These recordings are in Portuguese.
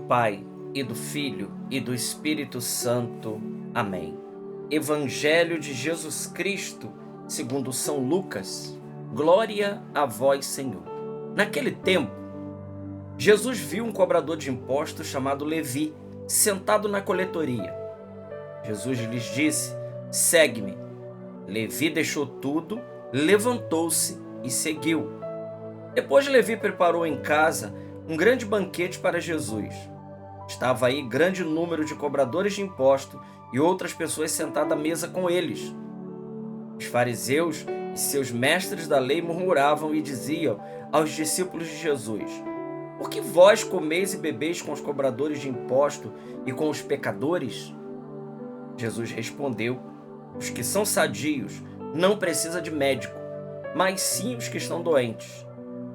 Pai, e do Filho, e do Espírito Santo. Amém. Evangelho de Jesus Cristo, segundo São Lucas. Glória a vós, Senhor. Naquele tempo, Jesus viu um cobrador de impostos chamado Levi, sentado na coletoria. Jesus lhes disse: segue-me. Levi deixou tudo, levantou-se e seguiu. Depois Levi preparou em casa um grande banquete para Jesus. Estava aí grande número de cobradores de impostos e outras pessoas sentadas à mesa com eles. Os fariseus e seus mestres da lei murmuravam e diziam aos discípulos de Jesus: por que vós comeis e bebeis com os cobradores de impostos e com os pecadores? Jesus respondeu: os que são sadios não precisam de médico, mas sim os que estão doentes.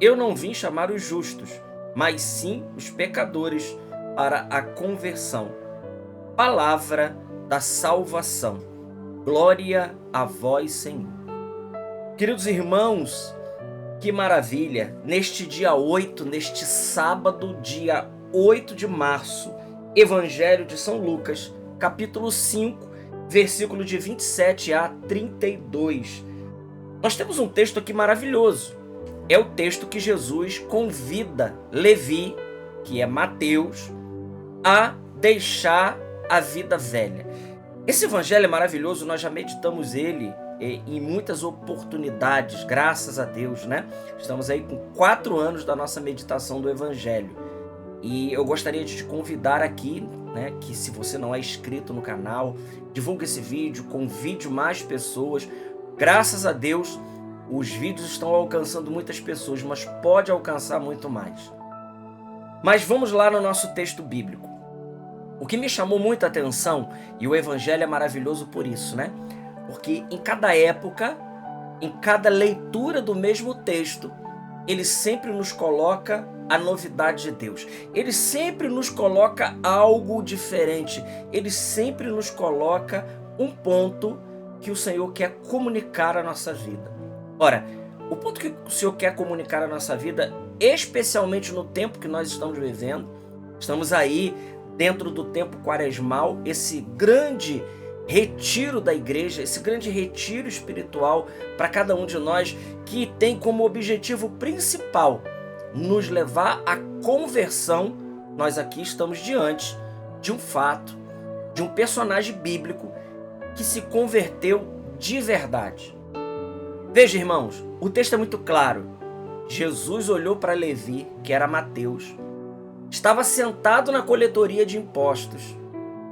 Eu não vim chamar os justos, mas sim os pecadores para a conversão. Palavra da salvação. Glória a vós, Senhor. Queridos irmãos, que maravilha! Neste dia 8, neste sábado, dia 8 de março, Evangelho de São Lucas, capítulo 5, versículo de 27 a 32. Nós temos um texto aqui maravilhoso. É o texto que Jesus convida Levi, que é Mateus, a deixar a vida velha. Esse evangelho é maravilhoso, nós já meditamos ele em muitas oportunidades, graças a Deus, né? Estamos aí com 4 anos da nossa meditação do evangelho. E eu gostaria de te convidar aqui, né, que se você não é inscrito no canal, divulgue esse vídeo, convide mais pessoas. Graças a Deus, os vídeos estão alcançando muitas pessoas, mas pode alcançar muito mais. Mas vamos lá no nosso texto bíblico. O que me chamou muita atenção, e o evangelho é maravilhoso por isso, né? Porque em cada época, em cada leitura do mesmo texto, ele sempre nos coloca a novidade de Deus. Ele sempre nos coloca algo diferente. Ele sempre nos coloca um ponto que o Senhor quer comunicar à nossa vida. Ora, o ponto que o Senhor quer comunicar à nossa vida, especialmente no tempo que nós estamos vivendo, estamos aí dentro do tempo quaresmal, esse grande retiro da igreja, esse grande retiro espiritual para cada um de nós, que tem como objetivo principal nos levar à conversão. Nós aqui estamos diante de um fato, de um personagem bíblico que se converteu de verdade. Veja, irmãos, o texto é muito claro. Jesus olhou para Levi, que era Mateus, estava sentado na coletoria de impostos,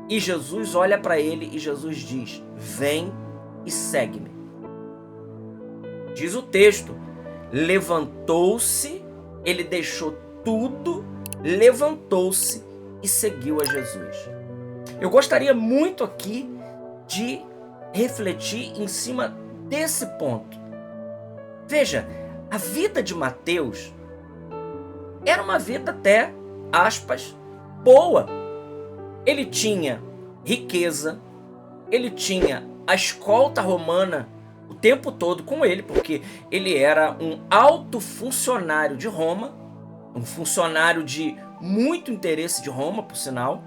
e Jesus olha para ele e Jesus diz: vem e segue-me. Diz o texto, levantou-se, ele deixou tudo, levantou-se e seguiu a Jesus. Eu gostaria muito aqui de refletir em cima desse ponto. Veja, a vida de Mateus era uma vida até, aspas, boa. Ele tinha riqueza, ele tinha a escolta romana o tempo todo com ele, porque ele era um alto funcionário de Roma, um funcionário de muito interesse de Roma, por sinal.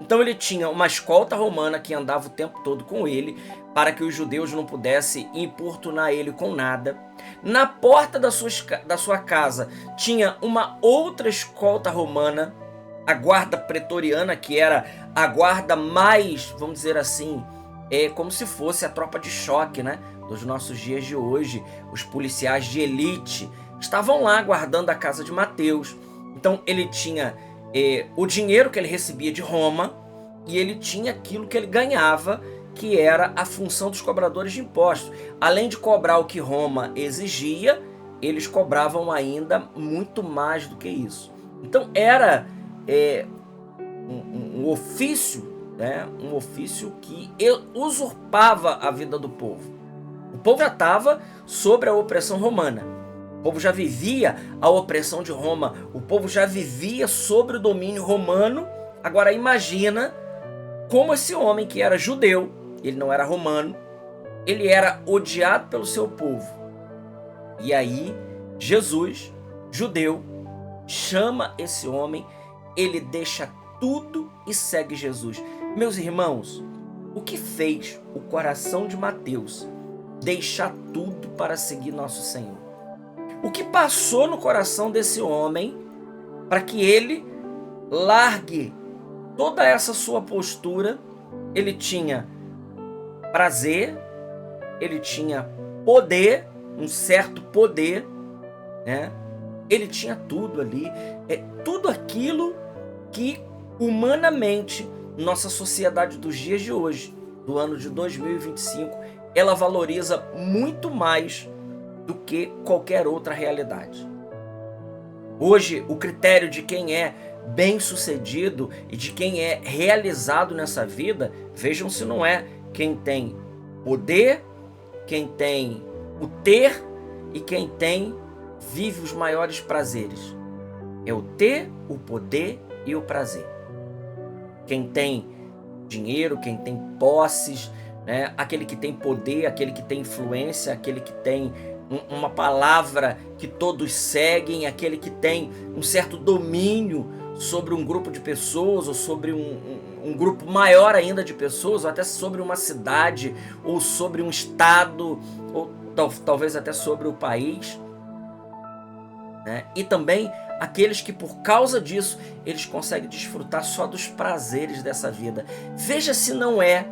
Então ele tinha uma escolta romana que andava o tempo todo com ele, para que os judeus não pudessem importunar ele com nada. Na porta da sua casa tinha uma outra escolta romana, a guarda pretoriana, que era a guarda mais, vamos dizer assim, como se fosse a tropa de choque, né, dos nossos dias de hoje. Os policiais de elite estavam lá guardando a casa de Mateus. Então ele tinha o dinheiro que ele recebia de Roma, e ele tinha aquilo que ele ganhava, que era a função dos cobradores de impostos. Além de cobrar o que Roma exigia, eles cobravam ainda muito mais do que isso. Então era um ofício, né? Um ofício que usurpava a vida do povo. O povo já estava sobre a opressão romana. O povo já vivia a opressão de Roma. O povo já vivia sobre o domínio romano. Agora imagina como esse homem, que era judeu, ele não era romano, ele era odiado pelo seu povo. E aí Jesus, judeu, chama esse homem, ele deixa tudo e segue Jesus. Meus irmãos, o que fez o coração de Mateus deixar tudo para seguir nosso Senhor? O que passou no coração desse homem para que ele largue toda essa sua postura? Ele tinha prazer, ele tinha poder, um certo poder, né? Ele tinha tudo ali, tudo aquilo que humanamente nossa sociedade dos dias de hoje, do ano de 2025, ela valoriza muito mais do que qualquer outra realidade. Hoje, o critério de quem é bem-sucedido e de quem é realizado nessa vida, vejam se não é quem tem poder, quem tem o ter e quem vive os maiores prazeres. É o ter, o poder e o prazer. Quem tem dinheiro, quem tem posses, né? Aquele que tem poder, aquele que tem influência, aquele que tem uma palavra que todos seguem, aquele que tem um certo domínio sobre um grupo de pessoas, ou sobre um grupo maior ainda de pessoas, ou até sobre uma cidade, ou sobre um estado, ou talvez até sobre o país, né? E também aqueles que por causa disso eles conseguem desfrutar só dos prazeres dessa vida. Veja se não é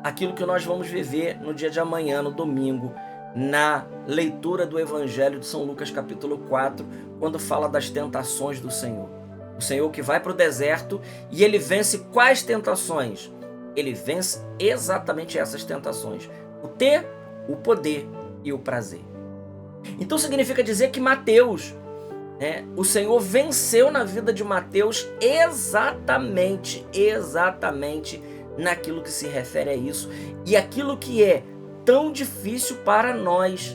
aquilo que nós vamos viver no dia de amanhã, no domingo, na leitura do Evangelho de São Lucas capítulo 4, quando fala das tentações do Senhor. O Senhor que vai para o deserto e ele vence quais tentações? Ele vence exatamente essas tentações: o ter, o poder e o prazer. Então significa dizer que Mateus, o Senhor venceu na vida de Mateus exatamente naquilo que se refere a isso. E aquilo que é tão difícil para nós,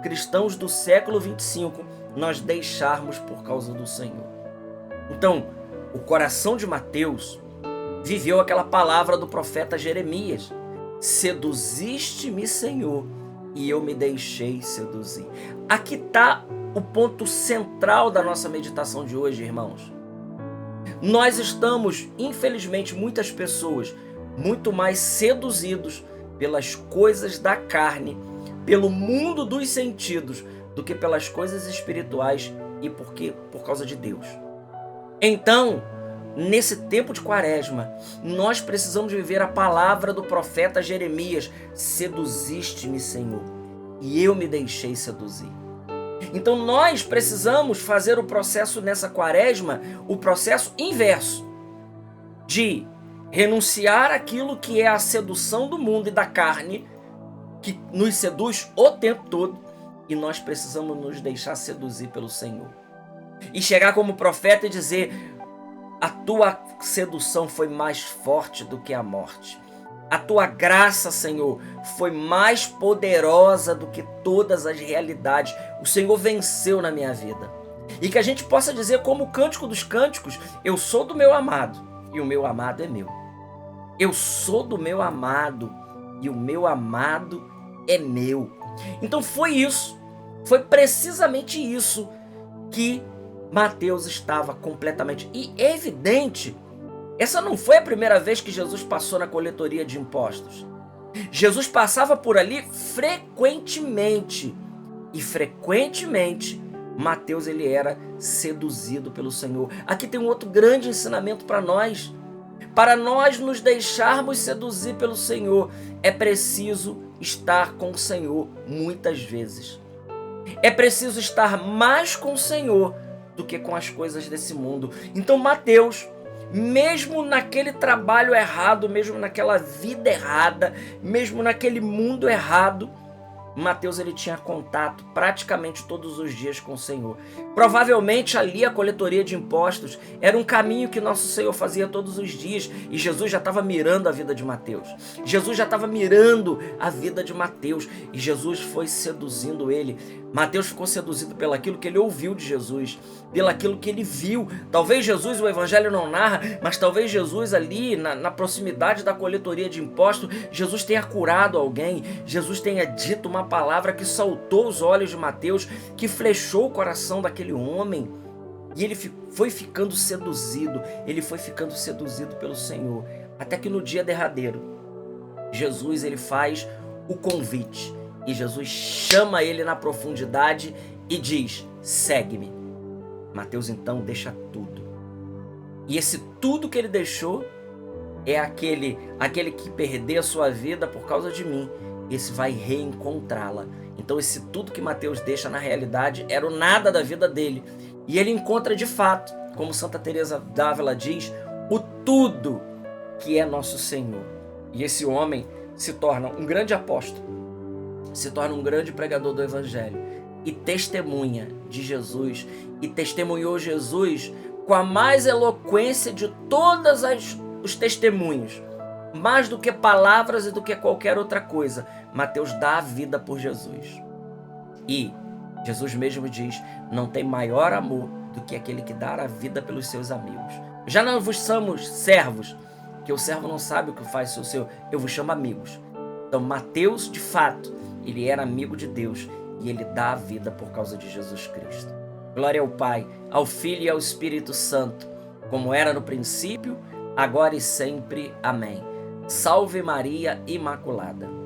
cristãos do século 25, nós deixarmos por causa do Senhor. Então, o coração de Mateus viveu aquela palavra do profeta Jeremias: seduziste-me, Senhor, e eu me deixei seduzir. Aqui está o ponto central da nossa meditação de hoje, irmãos. Nós estamos, infelizmente, muitas pessoas, muito mais seduzidos pelas coisas da carne, pelo mundo dos sentidos, do que pelas coisas espirituais e por causa de Deus. Então, nesse tempo de quaresma, nós precisamos viver a palavra do profeta Jeremias: seduziste-me, Senhor, e eu me deixei seduzir. Então nós precisamos fazer o processo nessa quaresma, o processo inverso, de renunciar àquilo que é a sedução do mundo e da carne, que nos seduz o tempo todo, e nós precisamos nos deixar seduzir pelo Senhor. E chegar como profeta e dizer: a tua sedução foi mais forte do que a morte. A tua graça, Senhor, foi mais poderosa do que todas as realidades. O Senhor venceu na minha vida. E que a gente possa dizer, como o Cântico dos Cânticos: eu sou do meu amado e o meu amado é meu. Eu sou do meu amado e o meu amado é meu. Então foi precisamente isso que Mateus estava completamente. E é evidente, essa não foi a primeira vez que Jesus passou na coletoria de impostos. Jesus passava por ali frequentemente. E frequentemente, Mateus ele era seduzido pelo Senhor. Aqui tem um outro grande ensinamento para nós. Para nós nos deixarmos seduzir pelo Senhor, é preciso estar com o Senhor muitas vezes. É preciso estar mais com o Senhor do que com as coisas desse mundo. Então Mateus, mesmo naquele trabalho errado, mesmo naquela vida errada, mesmo naquele mundo errado, Mateus ele tinha contato praticamente todos os dias com o Senhor. Provavelmente ali a coletoria de impostos era um caminho que nosso Senhor fazia todos os dias, e Jesus já estava mirando a vida de Mateus. Jesus já estava mirando a vida de Mateus, e Jesus foi seduzindo ele. Mateus ficou seduzido pelaquilo que ele ouviu de Jesus, pelaquilo que ele viu. Talvez Jesus, o Evangelho não narra, mas talvez Jesus ali na proximidade da coletoria de impostos, Jesus tenha curado alguém, Jesus tenha dito uma palavra que saltou os olhos de Mateus, que flechou o coração daquele homem, E ele foi ficando seduzido, ele foi ficando seduzido pelo Senhor, até que no dia derradeiro, Jesus ele faz o convite, e Jesus chama ele na profundidade e diz: segue-me. Mateus então deixa tudo. E esse tudo que ele deixou é aquele que perder a sua vida por causa de mim, esse vai reencontrá-la. Então esse tudo que Mateus deixa, na realidade, era o nada da vida dele. E ele encontra de fato, como Santa Teresa d'Ávila diz, o tudo que é nosso Senhor. E esse homem se torna um grande apóstolo, se torna um grande pregador do Evangelho e testemunha de Jesus, e testemunhou Jesus com a mais eloquência de todas os testemunhos, mais do que palavras e do que qualquer outra coisa. Mateus dá a vida por Jesus. E Jesus mesmo diz: não tem maior amor do que aquele que dá a vida pelos seus amigos. Já não vos somos servos, que o servo não sabe o que faz o seu, eu vos chamo amigos. Então Mateus, de fato, ele era amigo de Deus e ele dá a vida por causa de Jesus Cristo. Glória ao Pai, ao Filho e ao Espírito Santo, como era no princípio, agora e sempre. Amém. Salve Maria Imaculada.